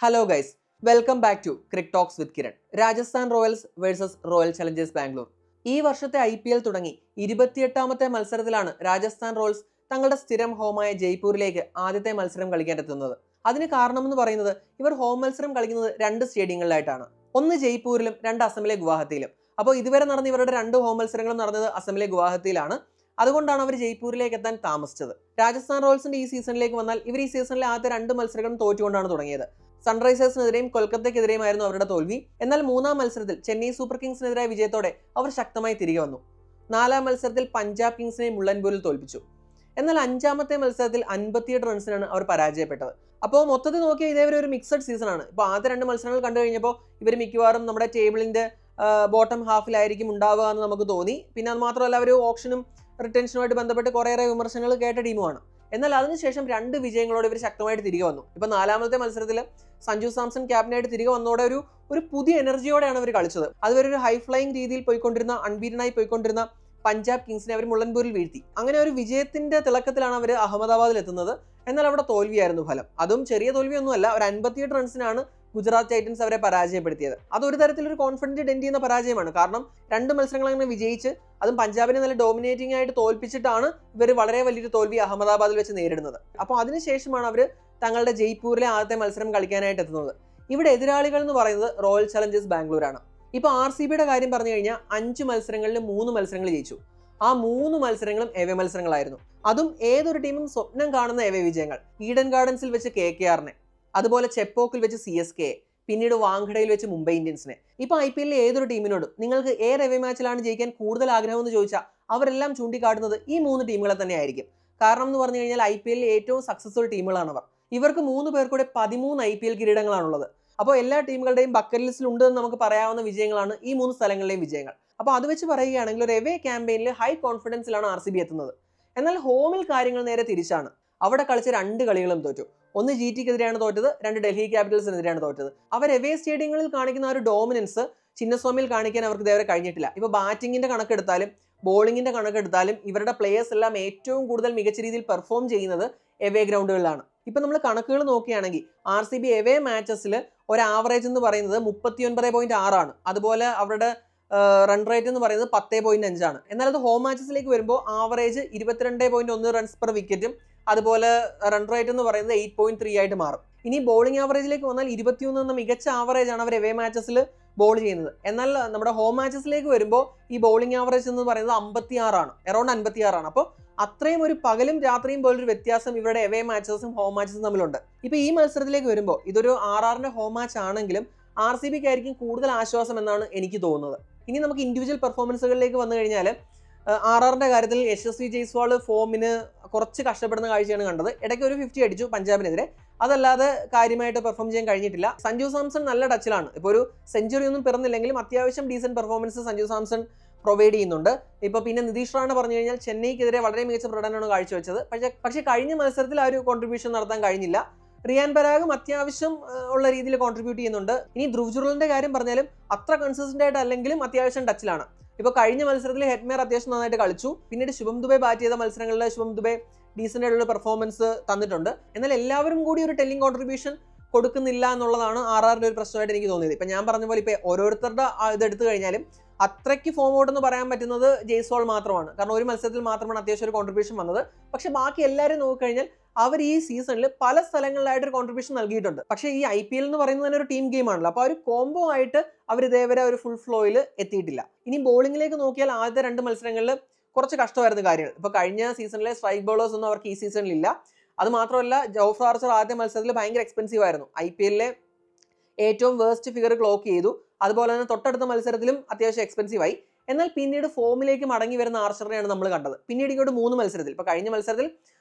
Hello guys, welcome back to Cric Talks with Kiran. Rajasthan Royals versus Royal Challengers Bangalore. ഈ വർഷത്തെ IPL തുടങ്ങി 28ാമത്തെ മത്സരത്തിലാണ് Rajasthan Royals തങ്ങളുടെ സ്ഥിരം ഹോമായ ജയ്പൂരിലേക്ക് ആദ്യത്തെ മത്സരം കളിക്കാനെത്തുന്നത്. അതിന് കാരണമെന്ന് പറയുന്നത് ഇവർ ഹോം മത്സരം കളിക്കുന്നത് 2 സ്റ്റേഡിയങ്ങളിലായിട്ടാണ്. ഒന്ന് ജയ്പൂരിലും 2 അസമിലെ ഗുവാഹത്തിയിലും. അപ്പോൾ ഇതുവരെ നടന്ന ഇവരുടെ 2 ഹോം മത്സരങ്ങളും നടന്നത് അസമിലെ ഗുവാഹത്തിയിലാണ്. അതുകൊണ്ടാണ് അവർ ജയ്പൂരിലേക്ക് എത്താൻ താമസിച്ചത്. രാജസ്ഥാൻ റോയൽസിന്റെ ഈ സീസണിലേക്ക് വന്നാൽ ഇവർ ഈ സീസണിലെ ആദ്യത്തെ 2 മത്സരങ്ങളും തോറ്റുകൊണ്ടാണ് തുടങ്ങിയത്. സൺറൈസേഴ്സിനെതിരെയും കൊൽക്കത്തയ്ക്കെതിരെയുമായിരുന്നു അവരുടെ തോൽവി. എന്നാൽ 3ാം മത്സരത്തിൽ ചെന്നൈ സൂപ്പർ കിങ്സിനെതിരായ വിജയത്തോടെ അവർ ശക്തമായി തിരികെ വന്നു. 4ാം മത്സരത്തിൽ പഞ്ചാബ് കിങ്സിനെ മുള്ളൻപൂരിൽ തോൽപ്പിച്ചു. എന്നാൽ 5ാമത്തെ മത്സരത്തിൽ 58 റൺസിനാണ് അവർ പരാജയപ്പെട്ടത്. അപ്പോൾ മൊത്തത്തിൽ നോക്കിയാൽ ഇതേവരെ ഒരു മിക്സഡ് സീസണാണ്. ഇപ്പോൾ ആദ്യ 2 മത്സരങ്ങൾ കണ്ടു കഴിഞ്ഞപ്പോൾ ഇവർ മിക്കവാറും നമ്മുടെ ടേബിളിന്റെ ബോട്ടം ഹാഫിലായിരിക്കും ഉണ്ടാവുക എന്ന് നമുക്ക് തോന്നി. പിന്നെ അത് മാത്രമല്ല, അവർ ഓപ്ഷനും റിട്ടൻഷനുമായിട്ട് ബന്ധപ്പെട്ട് കുറേയേറെ വിമർശനങ്ങൾ കേട്ട ടീമുമാണ്. എന്നാൽ അതിനുശേഷം 2 വിജയങ്ങളോട് ഇവർ ശക്തമായിട്ട് തിരികെ വന്നു. ഇപ്പൊ 4ാമത്തെ മത്സരത്തിൽ സഞ്ജു സാംസൺ ക്യാപ്റ്റനായിട്ട് തിരികെ വന്നതോടെ ഒരു പുതിയ എനർജിയോടെയാണ് അവർ കളിച്ചത്. അതുവരെ ഒരു ഹൈ ഫ്ലൈയിങ് രീതിയിൽ പോയിക്കൊണ്ടിരുന്ന, അൺബീറ്റനായി പോയിക്കൊണ്ടിരുന്ന പഞ്ചാബ് കിങ്സിനെ അവർ മുള്ളൻപൂരിൽ വീഴ്ത്തി. അങ്ങനെ ഒരു വിജയത്തിന്റെ തിളക്കത്തിലാണ് അവർ അഹമ്മദാബാദിൽ എത്തുന്നത്. എന്നാൽ അവിടെ തോൽവിയായിരുന്നു ഫലം. അതും ചെറിയ തോൽവിയൊന്നുമല്ല. ഒരു 58 റൺസിനാണ് ഗുജറാത്ത് ടൈറ്റൻസ് അവരെ പരാജയപ്പെടുത്തിയത്. അതൊരു തരത്തിലൊരു കോൺഫിഡന്റ് ഡെന്റ് ചെയ്യുന്ന പരാജയമാണ്. കാരണം 2 മത്സരങ്ങൾ അങ്ങനെ വിജയിച്ച്, അതും പഞ്ചാബിനെ നല്ല ഡോമിനേറ്റിംഗ് ആയിട്ട് തോൽപ്പിച്ചിട്ടാണ് ഇവർ വളരെ വലിയൊരു തോൽവി അഹമ്മദാബാദിൽ വെച്ച് നേരിടുന്നത്. അപ്പോൾ അതിനുശേഷമാണ് അവർ തങ്ങളുടെ ജയ്പൂരിലെ ആദ്യത്തെ മത്സരം കളിക്കാനായിട്ട് എത്തുന്നത്. ഇവിടെ എതിരാളികൾ എന്ന് പറയുന്നത് റോയൽ ചലഞ്ചേഴ്സ് ബാംഗ്ലൂരാണ്. ഇപ്പോൾ RCBയുടെ കാര്യം പറഞ്ഞു കഴിഞ്ഞാൽ 5 മത്സരങ്ങളിൽ 3 മത്സരങ്ങൾ ജയിച്ചു. ആ 3 മത്സരങ്ങളും എവേ മത്സരങ്ങളായിരുന്നു. അതും ഏതൊരു ടീമും സ്വപ്നം കാണുന്ന എവേ വിജയങ്ങൾ. ഈഡൻ ഗാർഡൻസിൽ വെച്ച് KKRനെ, അതുപോലെ ചെപ്പോക്കിൽ വെച്ച് CSK, പിന്നീട് വാങ്കഡയിൽ വെച്ച് മുംബൈ ഇന്ത്യൻസിനെ. ഇപ്പോൾ IPL ഏതൊരു ടീമിനോടും നിങ്ങൾക്ക് ഏത് എവേ മാച്ചിലാണ് ജയിക്കാൻ കൂടുതൽ ആഗ്രഹം എന്ന് ചോദിച്ചാൽ അവരെല്ലാം ചൂണ്ടിക്കാട്ടുന്നത് ഈ 3 ടീമുകളെ തന്നെ ആയിരിക്കും. കാരണം എന്ന് പറഞ്ഞു കഴിഞ്ഞാൽ IPL ഏറ്റവും സക്സസ്ഫുൾ ടീമുകളാണ് അവർ. ഇവർക്ക് 3 പേർ കൂടെ 13 IPL കിരീടങ്ങളാണുള്ളത്. അപ്പോൾ എല്ലാ ടീമുകളുടെയും ബക്കറ്റ് ലിസ്റ്റിൽ ഉണ്ടെന്ന് നമുക്ക് പറയാവുന്ന വിജയങ്ങളാണ് ഈ 3 സ്ഥലങ്ങളിലെയും വിജയങ്ങൾ. അപ്പോൾ അത് വെച്ച് പറയുകയാണെങ്കിൽ ഒരു എവേ ക്യാമ്പയിനിൽ ഹൈ കോൺഫിഡൻസിലാണ് RCB എത്തുന്നത്. എന്നാൽ ഹോമിൽ കാര്യങ്ങൾ നേരെ തിരിച്ചാണ്. അവിടെ കളിച്ച 2 കളികളും തോറ്റു. ഒന്ന് GTക്കെതിരെയാണ് തോറ്റത്, 2 ഡൽഹി ക്യാപിറ്റൽസിനെതിരെയാണ് തോറ്റത്. അവർ എവേ സ്റ്റേഡിയങ്ങളിൽ കാണിക്കുന്ന ഒരു ഡോമിനൻസ് ചിന്നസ്വാമിയിൽ കാണിക്കാൻ അവർക്ക് ഇതേവരെ കഴിഞ്ഞിട്ടില്ല. ഇപ്പോൾ ബാറ്റിങ്ങിന്റെ കണക്കെടുത്താലും ബോളിങ്ങിന്റെ കണക്കെടുത്താലും ഇവരുടെ പ്ലേയേഴ്സ് എല്ലാം ഏറ്റവും കൂടുതൽ മികച്ച രീതിയിൽ പെർഫോം ചെയ്യുന്നത് എവേ ഗ്രൗണ്ടുകളിലാണ്. ഇപ്പം നമ്മൾ കണക്കുകൾ നോക്കുകയാണെങ്കിൽ RCB എവേ മാച്ചസിൽ ഒരു ആവറേജ് എന്ന് പറയുന്നത് 39.6 ആണ്. അതുപോലെ അവരുടെ റൺ റേറ്റ് എന്ന് പറയുന്നത് 10.5 ആണ്. എന്നാൽ അത് ഹോം മാച്ചസിലേക്ക് വരുമ്പോൾ ആവറേജ് 22.1 റൺസ് പെർ വിക്കറ്റും അതുപോലെ റൺ റേറ്റ് എന്ന് പറയുന്നത് 8.3 ആയിട്ട് മാറും. ഇനി ബോളിംഗ് ആവറേജിലേക്ക് വന്നാൽ 21 എന്ന മികച്ച ആവറേജ് ആണ് അവർ എവേ മാച്ചസിൽ ബോൾ ചെയ്യുന്നത്. എന്നാൽ നമ്മുടെ ഹോം മാച്ചസിലേക്ക് വരുമ്പോൾ ഈ ബോളിംഗ് ആവറേജ് എന്ന് പറയുന്നത് 56 ആണ്, അറൌണ്ട് 56 ആണ്. അപ്പോൾ അത്രയും ഒരു പകലും രാത്രിയും പോലൊരു വ്യത്യാസം ഇവരുടെ എവേ മാച്ചസും ഹോം മാച്ചസും തമ്മിലുണ്ട്. ഇപ്പോൾ ഈ മത്സരത്തിലേക്ക് വരുമ്പോൾ ഇതൊരു RRന്റെ ഹോം മാച്ച് ആണെങ്കിലും RCBക്ക് ആയിരിക്കും കൂടുതൽ ആശ്വാസം എന്നാണ് എനിക്ക് തോന്നുന്നത്. ഇനി നമുക്ക് ഇൻഡിവിജ്വൽ പെർഫോമൻസുകളിലേക്ക് വന്നു കഴിഞ്ഞാൽ RRന്റെ കാര്യത്തിൽ യശസ്വി ജയ്സ്വാൾ ഫോമിന് കുറച്ച് കഷ്ടപ്പെടുന്ന കാഴ്ചയാണ് കണ്ടത്. ഇടയ്ക്ക് ഒരു 50 അടിച്ചു പഞ്ചാബിനെതിരെ. അതല്ലാതെ കാര്യമായിട്ട് പെർഫോം ചെയ്യാൻ കഴിഞ്ഞിട്ടില്ല. സഞ്ജു സാംസൺ നല്ല ടച്ചിലാണ്. ഇപ്പോൾ ഒരു സെഞ്ചുറി ഒന്നും പിറന്നില്ലെങ്കിലും അത്യാവശ്യം decent performance Sanju Samson provide ചെയ്യുന്നുണ്ട്. ഇപ്പോൾ പിന്നെ നിതീഷ് റാണ പറഞ്ഞു കഴിഞ്ഞാൽ ചെന്നൈക്കെതിരെ വളരെ മികച്ച പ്രകടനമാണ് കാഴ്ചവെച്ചത്. പക്ഷേ കഴിഞ്ഞ മത്സരത്തിൽ ആ ഒരു കോൺട്രിബ്യൂഷൻ നടത്താൻ കഴിഞ്ഞില്ല. റിയാൻ പരാഗും അത്യാവശ്യം ഉള്ള രീതിയിൽ കോൺട്രിബ്യൂട്ട് ചെയ്യുന്നുണ്ട്. ഇനി ധ്രുവ് ജുറലിന്റെ കാര്യം പറഞ്ഞാലും അത്ര കൺസിസ്റ്റന്റ് ആയിട്ട് അല്ലെങ്കിലും അത്യാവശ്യം ടച്ചിലാണ്. ഇപ്പോൾ കഴിഞ്ഞ മത്സരത്തിൽ ഹെഡ്മേർ അത്യാവശ്യം നന്നായിട്ട് കളിച്ചു. പിന്നീട് ശുഭം ദുബെ ബാറ്റ് ചെയ്ത മത്സരങ്ങളിൽ ശുഭം ദുബെ ഡീസന്റ് ആയിട്ടുള്ള പെർഫോമൻസ് തന്നിട്ടുണ്ട്. എന്നാൽ എല്ലാവരും കൂടി ഒരു ടെല്ലിംഗ് കോൺട്രിബ്യൂഷൻ കൊടുക്കുന്നില്ല എന്നുള്ളതാണ് RRന്റെ ഒരു പ്രശ്നമായിട്ട് എനിക്ക് തോന്നിയത്. ഇപ്പം ഞാൻ പറഞ്ഞ പോലെ ഇപ്പോൾ ഓരോരുത്തരുടെ ഇതെടുത്തു കഴിഞ്ഞാലും അത്രയ്ക്ക് ഫോം ഔട്ട് എന്ന് പറയാൻ പറ്റുന്നത് ജയ്സ്വാൾ മാത്രമാണ്. കാരണം ഒരു മത്സരത്തിൽ മാത്രമാണ് അത്യാവശ്യം ഒരു കോൺട്രിബ്യൂഷൻ വന്നത്. പക്ഷെ ബാക്കി എല്ലാവരും നോക്കിക്കഴിഞ്ഞാൽ അവർ ഈ സീസണിൽ പല സ്ഥലങ്ങളിലായിട്ട് ഒരു കോൺട്രിബ്യൂഷൻ നൽകിയിട്ടുണ്ട്. പക്ഷേ ഈ IPL എന്ന് പറയുന്നത് തന്നെ ഒരു ടീം ഗെയിം ആണല്ലോ. അപ്പോൾ ആ ഒരു കോംബോ ആയിട്ട് അവർ ഇതേവരെ ഒരു ഫുൾ ഫ്ലോയിൽ എത്തിയിട്ടില്ല. ഇനി ബോളിങ്ങിലേക്ക് നോക്കിയാൽ ആദ്യത്തെ 2 മത്സരങ്ങളിൽ കുറച്ച് കഷ്ടമായിരുന്ന കാര്യങ്ങൾ. ഇപ്പോൾ കഴിഞ്ഞ സീസണിലെ സ്ട്രൈക്ക് ബോളേഴ്സ് ഒന്നും അവർക്ക് ഈ സീസണിൽ ഇല്ല. അത് മാത്രമല്ല, ജോഫ്ര ആർച്ചർ ആദ്യ മത്സരത്തിൽ ഭയങ്കര എക്സ്പെൻസീവ് ആയിരുന്നു. IPLലെ ഏറ്റവും വേസ്റ്റ് ഫിഗർ ക്ലോക്ക് ചെയ്തു. അതുപോലെ തന്നെ തൊട്ടടുത്ത മത്സരത്തിലും അത്യാവശ്യം എക്സ്പെൻസീവ് ആയി. എന്നാൽ പിന്നീട് ഫോമിലേക്ക് മടങ്ങി വരുന്ന ആർച്ചറിനെയാണ് നമ്മൾ കണ്ടത്. പിന്നീട് ഇങ്ങോട്ട് 3 മത്സരത്തിൽ, ഇപ്പോൾ കഴിഞ്ഞ മത്സരത്തിൽ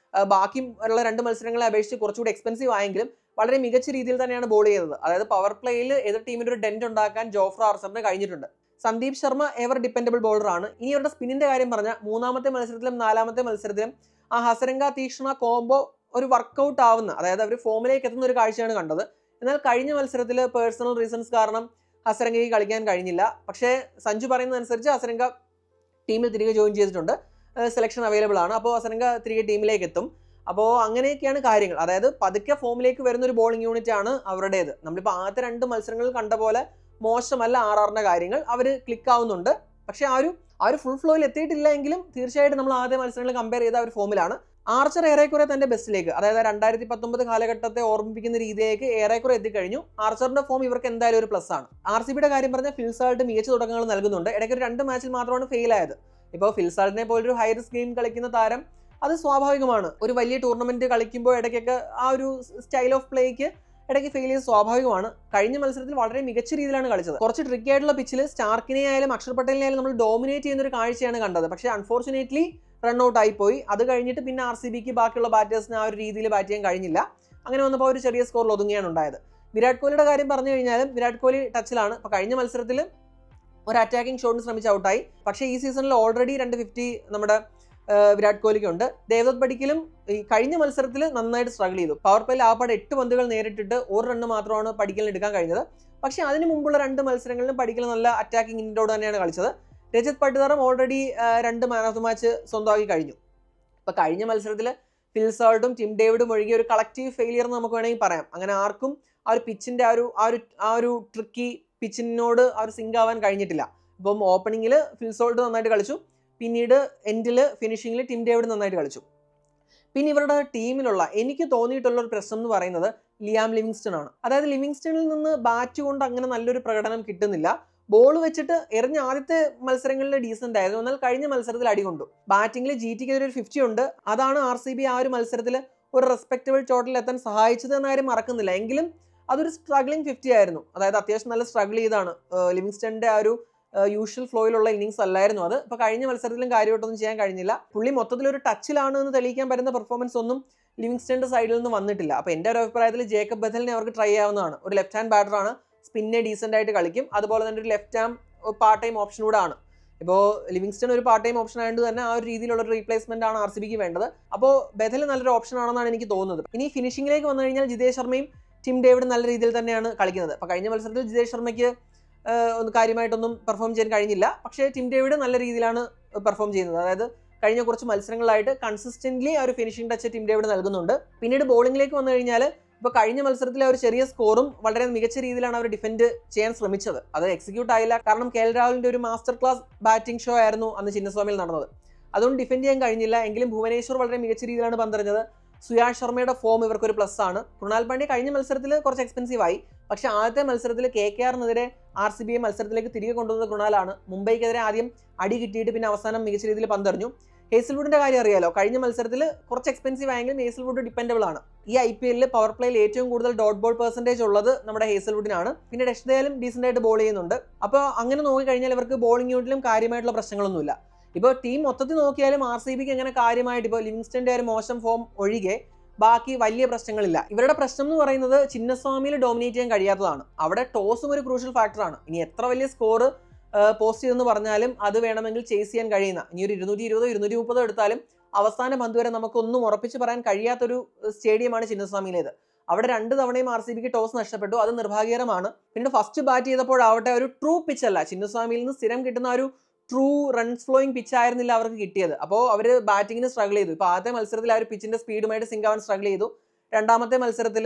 ബാക്കി ഉള്ള 2 മത്സരങ്ങളെ അപേക്ഷിച്ച് കുറച്ചുകൂടി എക്സ്പെൻസീവ് ആയെങ്കിലും വളരെ മികച്ച രീതിയിൽ തന്നെയാണ് ബോൾ ചെയ്തത്. അതായത് പവർ പ്ലേയിൽ എതിർ ടീമിന്റെ ഒരു ഡെന്റ് ഉണ്ടാക്കാൻ ജോഫ്ര ആർച്ചറിന് കഴിഞ്ഞിട്ടുണ്ട്. Sandeep Sharma ever dependable bowler ആണ്. ഇനി അവരുടെ സ്പിന്നിന്റെ കാര്യം പറഞ്ഞാൽ 3ാമത്തെ മത്സരത്തിലും 4ാമത്തെ മത്സരത്തിലും ആ ഹസരംഗ തീക്ഷ്ണ കോംബോ ഒരു വർക്കൗട്ട് ആവുന്ന, അതായത് അവർ ഫോമിലേക്ക് എത്തുന്ന ഒരു കാഴ്ചയാണ് കണ്ടത്. എന്നാൽ കഴിഞ്ഞ മത്സരത്തിൽ പേഴ്സണൽ റീസൺസ് കാരണം ഹസരംഗയ്ക്ക് കളിക്കാൻ കഴിഞ്ഞില്ല. പക്ഷേ സഞ്ജു പറയുന്നതനുസരിച്ച് ഹസരംഗ ടീമിൽ തിരികെ ജോയിൻ ചെയ്തിട്ടുണ്ട്. സെലക്ഷൻ അവൈലബിൾ ആണ്. അപ്പോൾ ഹസരംഗ തിരികെ ടീമിലേക്ക് എത്തും. അപ്പോൾ അങ്ങനെയൊക്കെയാണ് കാര്യങ്ങൾ. അതായത് പതുക്കെ ഫോമിലേക്ക് വരുന്ന ഒരു ബോളിംഗ് യൂണിറ്റ് ആണ് അവരുടേത്. നമ്മളിപ്പോൾ ആദ്യത്തെ 2 മത്സരങ്ങളിൽ കണ്ട പോലെ മോശമല്ല ആർആറിന്റെ കാര്യങ്ങൾ, അവർ ക്ലിക്ക് ആവുന്നുണ്ട്. പക്ഷെ ആ ഒരു ഫുൾ ഫ്ലോയിൽ എത്തിയിട്ടില്ല എങ്കിലും തീർച്ചയായിട്ടും നമ്മൾ ആദ്യ മത്സരങ്ങൾ കമ്പയർ ചെയ്ത ഒരു ഫോമിലാണ്. ആർച്ചർ ഏറെക്കുറെ തന്റെ ബെസ്റ്റിലേക്ക്, അതായത് 2019 കാലഘട്ടത്തെ ഓർമ്മിപ്പിക്കുന്ന രീതിയിലേക്ക് ഏറെക്കുറെ എത്തിക്കഴിഞ്ഞു. ആർച്ചറിന്റെ ഫോം ഇവർക്ക് എന്തായാലും ഒരു പ്ലസ് ആണ്. RCBയുടെ കാര്യം പറഞ്ഞാൽ ഫിൽസാൾട്ട് മികച്ച തുടക്കങ്ങൾ നൽകുന്നുണ്ട്. ഇടയ്ക്ക് ഒരു 2 മാച്ചിൽ മാത്രമാണ് ഫെയിൽ ആയത്. ഇപ്പോൾ ഫിൽസാൾട്ടിനെ പോലൊരു ഹൈ റിസ്ക് ഗെയിം കളിക്കുന്ന താരം, അത് സ്വാഭാവികമാണ്. ഒരു വലിയ ടൂർണമെന്റ് കളിക്കുമ്പോൾ ഇടയ്ക്കൊക്കെ ആ ഒരു സ്റ്റൈൽ ഓഫ് പ്ലേക്ക് ഇടയ്ക്ക് ഫെയിൽ ചെയ്ത് സ്വാഭാവികമാണ്. കഴിഞ്ഞ മത്സരത്തിൽ വളരെ മികച്ച രീതിയിലാണ് കളിച്ചത്. കുറച്ച് ട്രിക്കി ആയിട്ടുള്ള പിച്ചിൽ സ്റ്റാർക്കിനെ ആയാലും അക്ഷർ പട്ടേലിനെ ആയാലും നമ്മൾ ഡോമിനേറ്റ് ചെയ്യുന്ന ഒരു കാഴ്ചയാണ് കണ്ടത്. പക്ഷേ അൺഫോർച്ചുനേറ്റ്ലി റൺഔട്ട് ആയിപ്പോയി. അത് കഴിഞ്ഞിട്ട് പിന്നെ RCBക്ക് ബാക്കിയുള്ള ബാറ്റേഴ്സിന് ആ ഒരു രീതിയിൽ ബാറ്റ് ചെയ്യാൻ കഴിഞ്ഞില്ല. അങ്ങനെ വന്നപ്പോൾ ഒരു ചെറിയ സ്കോറിൽ ഒതുങ്ങിയാണ് ഉണ്ടായത്. വിരാട് കോഹ്ലിയുടെ കാര്യം പറഞ്ഞു കഴിഞ്ഞാലും വിരാട് കോഹ്ലി ടച്ചിലാണ്. അപ്പോൾ കഴിഞ്ഞ മത്സരത്തിൽ ഒരു അറ്റാക്കിംഗ് ഷോട്ടിന് ശ്രമിച്ച് ഔട്ടായി. പക്ഷേ ഈ സീസണിൽ ഓൾറെഡി 250 നമ്മുടെ വിരാട് കോഹ്ലിക്കുണ്ട്. ദേവദത്ത് പടിക്കലും ഈ കഴിഞ്ഞ മത്സരത്തിൽ നന്നായിട്ട് സ്ട്രഗിൾ ചെയ്തു. പവർ പ്ലേയിൽ ആപ്പാട് 8 പന്തുകൾ നേരിട്ടിട്ട് 1 റണ്ണ് മാത്രമാണ് പടിക്കലിന് എടുക്കാൻ കഴിഞ്ഞത്. പക്ഷേ അതിന് മുമ്പുള്ള 2 മത്സരങ്ങളിലും പടിക്കൽ നല്ല അറ്റാക്കിംഗ് ഇൻഡോട് തന്നെയാണ് കളിച്ചത്. രജത് പട്ടിദാറും already 2 man of the match സ്വന്തമാക്കി കഴിഞ്ഞു. ഇപ്പോൾ കഴിഞ്ഞ മത്സരത്തിൽ ഫിൽസാൾട്ടും ടിം ഡേവിഡും ഒഴികെ ഒരു കളക്റ്റീവ് ഫെയിലിയർ എന്ന് നമുക്ക് വേണമെങ്കിൽ പറയാം. അങ്ങനെ ആർക്കും ആ ഒരു പിച്ചിൻ്റെ ആ ഒരു ട്രിക്കി പിച്ചിനോട് ആ ഒരു സിങ്ക് ആവാൻ കഴിഞ്ഞിട്ടില്ല. ഇപ്പം ഓപ്പണിങ്ങിൽ ഫിൽസാൾട്ട് നന്നായിട്ട് കളിച്ചു, പിന്നീട് എൻഡിൽ ഫിനിഷിങ്ങിൽ ടിം ഡേവിഡ് നന്നായിട്ട് കളിച്ചു. പിന്നെ ഇവരുടെ ടീമിലുള്ള എനിക്ക് തോന്നിയിട്ടുള്ള ഒരു പ്രശ്നം എന്ന് പറയുന്നത് ലിയാം ലിവിങ്സ്റ്റൺ ആണ്. അതായത് ലിവിങ്സ്റ്റണിൽ നിന്ന് ബാറ്റ് കൊണ്ട് അങ്ങനെ നല്ലൊരു പ്രകടനം കിട്ടുന്നില്ല. ബോൾ വെച്ചിട്ട് എറിഞ്ഞ ആദ്യത്തെ മത്സരങ്ങളിൽ ഡീസന്റ് ആയിരുന്നു, എന്നാൽ കഴിഞ്ഞ മത്സരത്തിൽ അടികൊണ്ടു. ബാറ്റിംഗിൽ GTക്കെതിരെ ഒരു 50 ഉണ്ട്. അതാണ് RCB ആ ഒരു മത്സരത്തിൽ ഒരു റെസ്പെക്റ്റബിൾ ടോട്ടലിൽ എത്താൻ സഹായിച്ചത് എന്ന കാര്യം മറക്കുന്നില്ല. എങ്കിലും അതൊരു സ്ട്രഗ്ലിംഗ് 50 ആയിരുന്നു. അതായത് അത്യാവശ്യം നല്ല സ്ട്രഗിൾ ചെയ്താണ്. ലിവിങ്സ്റ്റണിന്റെ ആ ഒരു യൂഷ്വൽ ഫ്ലോയിലുള്ള ഇന്നിങ്സ് അല്ലായിരുന്നു അത്. ഇപ്പോൾ കഴിഞ്ഞ മത്സരത്തിലും കാര്യമായിട്ടൊന്നും ചെയ്യാൻ കഴിഞ്ഞില്ല. പുള്ളി മൊത്തത്തിലൊരു ടച്ചിലാണ് എന്ന് തെളിയിക്കാൻ പറ്റുന്ന പെർഫോമൻസ് ഒന്നും ലിവിങ്സ്റ്റണിന്റെ സൈഡിൽ നിന്ന് വന്നിട്ടില്ല. അപ്പോൾ എൻ്റെ ഒരു അഭിപ്രായത്തിൽ ജേക്കബ് ബഥലിനെ അവർക്ക് ട്രൈ ചെയ്യാവുന്നതാണ്. ഒരു ലെഫ്റ്റ് ഹാൻഡ് ബാറ്ററാണ്, സ്പിന്നെ ഡീസൻ്റ് ആയിട്ട് കളിക്കും. അതുപോലെ തന്നെ ഒരു left arm part time option കൂടെ ആണ്. ഇപ്പോൾ ലിവിങ്സ്റ്റൺ ഒരു പാർട്ട് ടൈം ഓപ്ഷൻ ആയതുകൊണ്ട് തന്നെ ആ ഒരു രീതിയിലുള്ള ഒരു റീപ്ലേസ്മെന്റ് ആണ് RCBക്ക് വേണ്ടത്. അപ്പോൾ ബഥൽ നല്ലൊരു ഓപ്ഷൻ ആണെന്നാണ് എനിക്ക് തോന്നുന്നത്. ഇനി ഫിനിഷിംഗിലേക്ക് വന്നു കഴിഞ്ഞാൽ ജിതേഷ് ശർമ്മയും ടിം ഡേവിഡും നല്ല രീതിയിൽ തന്നെയാണ് കളിക്കുന്നത്. അപ്പോൾ കഴിഞ്ഞ മത്സരത്തിൽ ജിതേഷ് ശർമ്മയ്ക്ക് കാര്യമായിട്ടൊന്നും പെർഫോം ചെയ്യാൻ കഴിഞ്ഞില്ല. പക്ഷേ ടിം ഡേവിഡ് നല്ല രീതിയിലാണ് പെർഫോം ചെയ്യുന്നത്. അതായത് കഴിഞ്ഞ കുറച്ച് മത്സരങ്ങളായിട്ട് കൺസിസ്റ്റന്റ്ലി ആ ഒരു ഫിനിഷിംഗ് ടച്ച് ടിം ഡേവിഡ് നൽകുന്നുണ്ട്. പിന്നീട് ബോളിംഗിലേക്ക് വന്നു കഴിഞ്ഞാൽ ഇപ്പോൾ കഴിഞ്ഞ മത്സരത്തിലെ ഒരു ചെറിയ സ്കോറും വളരെ മികച്ച രീതിയിലാണ് അവർ ഡിഫെൻഡ് ചെയ്യാൻ ശ്രമിച്ചത്. അത് എക്സിക്യൂട്ട് ആയില്ല. കാരണം KL രാഹുലിന്റെ ഒരു മാസ്റ്റർ ക്ലാസ് ബാറ്റിംഗ് ഷോ ആയിരുന്നു അന്ന് ചിന്നസ്വാമിയിൽ നടന്നത്. അതുകൊണ്ട് ഡിഫെൻഡ് ചെയ്യാൻ കഴിഞ്ഞില്ല. എങ്കിലും ഭുവനേശ്വർ വളരെ മികച്ച രീതിയിലാണ് പന്തെറിഞ്ഞത്. സുയാഷ് ശർമ്മയുടെ ഫോം ഇവർക്കൊരു പ്ലസ് ആണ്. കൃണാൽ പാണ്ഡ്യ കഴിഞ്ഞ മത്സരത്തിൽ കുറച്ച് എക്സ്പെൻസീവ് ആയി. പക്ഷേ ആദ്യത്തെ മത്സരത്തിൽ KKRനെതിരെ RCBയെ മത്സരത്തിലേക്ക് തിരികെ കൊണ്ടുവന്നത് കൃണാലാണ്. മുംബൈക്കെതിരെ ആദ്യം അടി കിട്ടിയിട്ട് പിന്നെ അവസാനം മികച്ച രീതിയിൽ പന്തെറിഞ്ഞു. ഹേസൽവുഡിന്റെ കാര്യം അറിയാലോ, കഴിഞ്ഞ മത്സരത്തിൽ കുറച്ച് എക്സ്പെൻസീവ് ആയെങ്കിലും ഹേസൽവുഡ് ഡിപ്പെൻഡബിൾ ആണ്. ഈ IPL പവർ പ്ലേയിൽ ഏറ്റവും കൂടുതൽ ഡോട്ട് ബോൾ പെർസെൻറ്റേജ് ഉള്ളത് നമ്മുടെ ഹേസൽവുഡിനാണ്. പിന്നെ ഡെഷ്ദയാലും ഡീസൻ്റ് ആയിട്ട് ബോൾ ചെയ്യുന്നുണ്ട്. അപ്പോൾ അങ്ങനെ നോക്കിക്കഴിഞ്ഞാൽ ഇവർക്ക് ബോളിംഗ് യൂണിറ്റിലും കാര്യമായിട്ടുള്ള പ്രശ്നങ്ങളൊന്നുമില്ല. ഇപ്പോൾ ടീം മൊത്തത്തിൽ നോക്കിയാലും RCBക്ക് അങ്ങനെ കാര്യമായിട്ട് ഇപ്പോൾ ലിവിങ്സ്റ്റന്റെ ഒരു മോശം ഫോം ഒഴികെ ബാക്കി വലിയ പ്രശ്നങ്ങളില്ല. ഇവരുടെ പ്രശ്നം എന്ന് പറയുന്നത് ചിന്നസ്വാമിയിൽ ഡോമിനേറ്റ് ചെയ്യാൻ കഴിയാത്തതാണ്. അവിടെ ടോസും ഒരു ക്രൂഷ്യൽ ഫാക്ടറാണ്. ഇനി എത്ര വലിയ സ്കോർ പോസ്റ്റ് ചെയ്തെന്ന് പറഞ്ഞാലും അത് വേണമെങ്കിൽ ചേസ് ചെയ്യാൻ കഴിയുന്ന, ഇനി ഒരു 220 230 എടുത്താലും അവസാന പന്ത് വരെ നമുക്കൊന്നും ഉറപ്പിച്ച് പറയാൻ കഴിയാത്തൊരു സ്റ്റേഡിയമാണ് ചിന്നസ്വാമിയിലേത്. അവിടെ 2 തവണയും RCBക്ക് ടോസ് നഷ്ടപ്പെട്ടു. അത് നിർഭാഗ്യകരമാണ്. പിന്നെ ഫസ്റ്റ് ബാറ്റ് ചെയ്തപ്പോഴാവട്ടെ ഒരു ട്രൂ പിച്ച് അല്ല, ചിന്നസ്വാമിയിൽ നിന്ന് സ്ഥിരം കിട്ടുന്ന ഒരു ട്രൂ റൺസ് ഫ്ലോയിങ് പിച്ച് ആയിരുന്നില്ല അവർക്ക് കിട്ടിയത്. അപ്പോൾ അവർ ബാറ്റിങ്ങിന് സ്ട്രഗിൾ ചെയ്തു. ഇപ്പോൾ ആദ്യത്തെ മത്സരത്തിൽ ആ ഒരു പിച്ചിന്റെ സ്പീഡുമായിട്ട് സിങ്ക് ആവാൻ സ്ട്രഗിൾ ചെയ്തു. രണ്ടാമത്തെ മത്സരത്തിൽ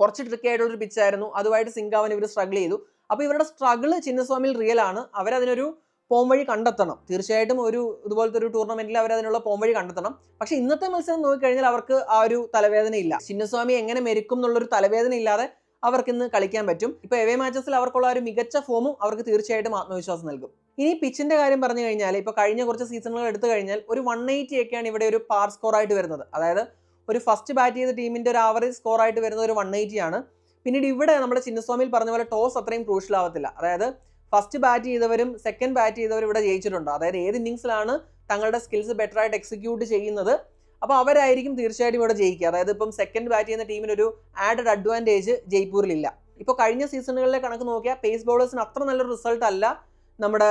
കുറച്ച് ട്രിക്കി ആയിട്ടുള്ളൊരു പിച്ചായിരുന്നു, അതുമായിട്ട് സിങ്ക് ആവാൻ ഇവർ സ്ട്രഗിൾ ചെയ്തു. അപ്പോൾ ഇവരുടെ സ്ട്രഗിൾ ചിന്നസ്വാമിയിൽ റിയൽ ആണ്. അവരതിനൊരു പോം വഴി കണ്ടെത്തണം. തീർച്ചയായിട്ടും ഒരു ഇതുപോലത്തെ ഒരു ടൂർണമെന്റിൽ അവരതിനുള്ള പോം വഴി കണ്ടെത്തണം. പക്ഷേ ഇന്നത്തെ മത്സരം നോക്കിക്കഴിഞ്ഞാൽ അവർക്ക് ആ ഒരു തലവേദന ഇല്ല. ചിന്നസ്വാമി എങ്ങനെ മെരുക്കും എന്നുള്ളൊരു തലവേദന ഇല്ലാതെ അവർക്ക് ഇന്ന് കളിക്കാൻ പറ്റും. ഇപ്പോൾ എവേ മാച്ചസിൽ അവർക്കുള്ള ഒരു മികച്ച ഫോമും അവർക്ക് തീർച്ചയായിട്ടും ആത്മവിശ്വാസം നൽകും. ഇനി പിച്ചിന്റെ കാര്യം പറഞ്ഞു കഴിഞ്ഞാൽ ഇപ്പോൾ കഴിഞ്ഞ കുറച്ച് സീസണുകൾ എടുത്തു കഴിഞ്ഞാൽ ഒരു 180 ഒക്കെയാണ് ഇവിടെ ഒരു പാർ സ്കോർ ആയിട്ട് വരുന്നത്. അതായത് ഒരു ഫസ്റ്റ് ബാറ്റ് ചെയ്ത ടീമിന്റെ ഒരു ആവറേജ് സ്കോർ ആയിട്ട് വരുന്നത് ഒരു 180 ആണ്. പിന്നീട് ഇവിടെ നമ്മുടെ ചിന്നസ്വാമിയിൽ പറഞ്ഞ പോലെ ടോസ് അത്രയും ക്രൂഷ്യൽ ആവത്തില്ല. അതായത് ഫസ്റ്റ് ബാറ്റ് ചെയ്തവരും സെക്കൻഡ് ബാറ്റ് ചെയ്തവരും ഇവിടെ ജയിച്ചിട്ടുണ്ട്. അതായത് ഏത് ഇന്നിങ്സിലാണ് തങ്ങളുടെ സ്കിൽസ് ബെറ്റർ ആയിട്ട് എക്സിക്യൂട്ട് ചെയ്യുന്നത്, അപ്പോൾ അവരായിരിക്കും തീർച്ചയായിട്ടും ഇവിടെ ജയിക്കുക. അതായത് ഇപ്പം സെക്കൻഡ് ബാറ്റ് ചെയ്യുന്ന ടീമിനൊരു ആഡഡ് അഡ്വാൻറ്റേജ് ജയ്പൂരിലില്ല. ഇപ്പോൾ കഴിഞ്ഞ സീസണുകളിലെ കണക്ക് നോക്കിയാൽ പേസ് ബൗളേഴ്സിന് അത്ര നല്ലൊരു റിസൾട്ട് അല്ല നമ്മുടെ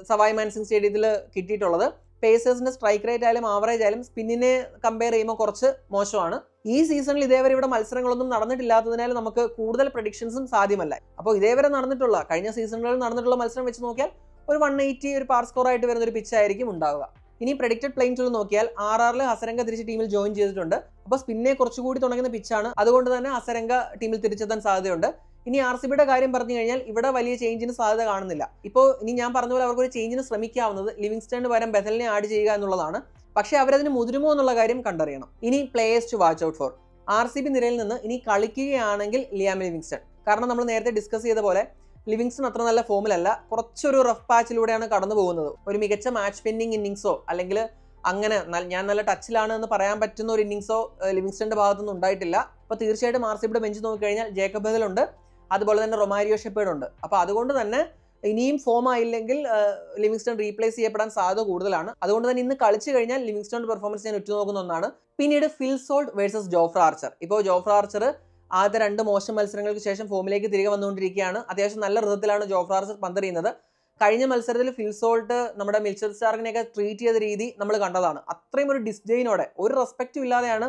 സവായ് മാൻസിംഗ് സ്റ്റേഡിയത്തിൽ കിട്ടിയിട്ടുള്ളത്. പേസേഴ്സിന്റെ സ്ട്രൈക്ക് റേറ്റ് ആയാലും ആവറേജ് ആയാലും സ്പിന്നിനെ കമ്പയർ ചെയ്യുമ്പോൾ കുറച്ച് മോശമാണ്. ഈ സീസണിൽ ഇതേവരെ ഇവിടെ മത്സരങ്ങളൊന്നും നടന്നിട്ടില്ലാത്തതിനാൽ നമുക്ക് കൂടുതൽ പ്രഡിക്ഷൻസും സാധ്യമല്ല. അപ്പോൾ ഇതേവരെ നടന്നിട്ടുള്ള കഴിഞ്ഞ സീസണുകളിൽ നടന്നിട്ടുള്ള മത്സരം വെച്ച് നോക്കിയാൽ ഒരു 180 ഒരു പാർ സ്കോർ ആയിട്ട് വരുന്ന ഒരു പിച്ചായിരിക്കും ഉണ്ടാവുക. ഇനി പ്രഡിക്റ്റഡ് പ്ലേയിങ് ടൂൾ നോക്കിയാൽ ആറിൽ ഹസരംഗ തിരിച്ച് ടീമിൽ ജോയിൻ ചെയ്തിട്ടുണ്ട്. അപ്പോൾ സ്പിന്നെ കുറച്ചുകൂടി തുടങ്ങുന്ന പിച്ചാണ്, അതുകൊണ്ട് തന്നെ ഹസരംഗ ടീമിൽ തിരിച്ചെത്താൻ സാധ്യതയുണ്ട്. ഇനി RCBയുടെ കാര്യം പറഞ്ഞു കഴിഞ്ഞാൽ ഇവിടെ വലിയ ചേഞ്ചിന് സാധ്യത കാണുന്നില്ല. ഇപ്പോൾ ഇനി ഞാൻ പറഞ്ഞ പോലെ അവർക്കൊരു ചേഞ്ചിന് ശ്രമിക്കാവുന്നത് ലിവിങ്സ്റ്റണിന് പകരം ബെഥലിനെ ആഡ് ചെയ്യുക എന്നുള്ളതാണ്. പക്ഷേ അവരതിന് മുതിരുമോ എന്നുള്ള കാര്യം കണ്ടറിയണം. ഇനി players to watch out for. RCB നിരയിൽ നിന്ന് ഇനി കളിക്കുകയാണെങ്കിൽ ലിയാം ലിവിങ്സ്റ്റൺ. കാരണം നമ്മൾ നേരത്തെ ഡിസ്കസ് ചെയ്ത പോലെ ലിവിങ്സ്റ്റൺ അത്ര നല്ല ഫോമിലല്ല, കുറച്ചൊരു റഫ് പാച്ചിലൂടെയാണ് കടന്നു പോകുന്നത്. ഒരു മികച്ച മാച്ച് വിന്നിംഗ് ഇന്നിങ്സോ അല്ലെങ്കിൽ അങ്ങനെ ഞാൻ നല്ല ടച്ചിലാണ് എന്ന് പറയാൻ പറ്റുന്ന ഒരു ഇന്നിങ്സോ ലിവിങ്സ്റ്റന്റെ ഭാഗത്തുനിന്ന് ഉണ്ടായിട്ടില്ല. അപ്പോൾ തീർച്ചയായിട്ടും RCBയുടെ ബെഞ്ച് നോക്കിക്കഴിഞ്ഞാൽ ജേക്കബ് ബെഥൽ ഉണ്ട്, അതുപോലെ തന്നെ റൊമാരിയോ ഷെപ്പേർഡ് ഉണ്ട്. അപ്പോൾ അതുകൊണ്ട് തന്നെ ഇനിയും ഫോം ആയില്ലെങ്കിൽ ലിവിങ്സ്റ്റൺ റീപ്ലേസ് ചെയ്യപ്പെടാൻ സാധ്യത കൂടുതലാണ്. അതുകൊണ്ട് തന്നെ ഇന്ന് കളിച്ചു കഴിഞ്ഞാൽ ലിവിങ്സ്റ്റണിന്റെ പെർഫോമൻസ് ഞാൻ ഉറ്റുനോക്കുന്ന ഒന്നാണ്. പിന്നീട് Phil Salt versus Jofra archer. ഇപ്പോൾ ജോഫ്ര ആർച്ചർ ആദ്യത്തെ 2 മോശം മത്സരങ്ങൾക്ക് ശേഷം ഫോമിലേക്ക് തിരികെ വന്നുകൊണ്ടിരിക്കുകയാണ്. അത്യാവശ്യം നല്ല ഋതത്തിലാണ് ജോഫ്ര ആർച്ചർ പന്തെറിയുന്നത്. കഴിഞ്ഞ മത്സരത്തിൽ ഫിൽ സോൾട്ട് നമ്മുടെ മിച്ചൽ സ്റ്റാർക്കിനെയൊക്കെ ട്രീറ്റ് ചെയ്ത രീതി നമ്മൾ കണ്ടതാണ്. അത്രയും ഒരു ഡിസ്ഡെയിനോടെ, ഒരു റെസ്പെക്റ്റും ഇല്ലാതെയാണ്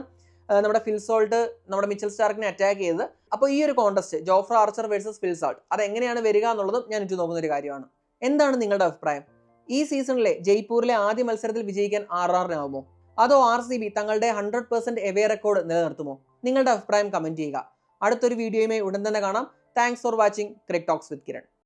നമ്മുടെ ഫിൽ സോൾട്ട് നമ്മുടെ മിച്ചൽ സ്റ്റാർക്കിനെ അറ്റാക്ക് ചെയ്തത്. അപ്പോൾ ഈ ഒരു contest Jofra archer versus Phil Salt അതെങ്ങനെയാണ് വരിക എന്നുള്ളതും ഞാൻ നോക്കുന്ന ഒരു കാര്യമാണ്. എന്താണ് നിങ്ങളുടെ അഭിപ്രായം? ഈ സീസണിലെ ജയ്പൂരിലെ ആദ്യ മത്സരത്തിൽ വിജയിക്കാൻ RRനാവുമോ, അതോ RCB തങ്ങളുടെ 100% എവേ റെക്കോർഡ് നിലനിർത്തുമോ? നിങ്ങളുടെ അഭിപ്രായം കമന്റ് ചെയ്യുക. അടുത്തൊരു വീഡിയോയുമായി ഉടൻ തന്നെ കാണാം. Thanks for watching Cric Talks with Kiran.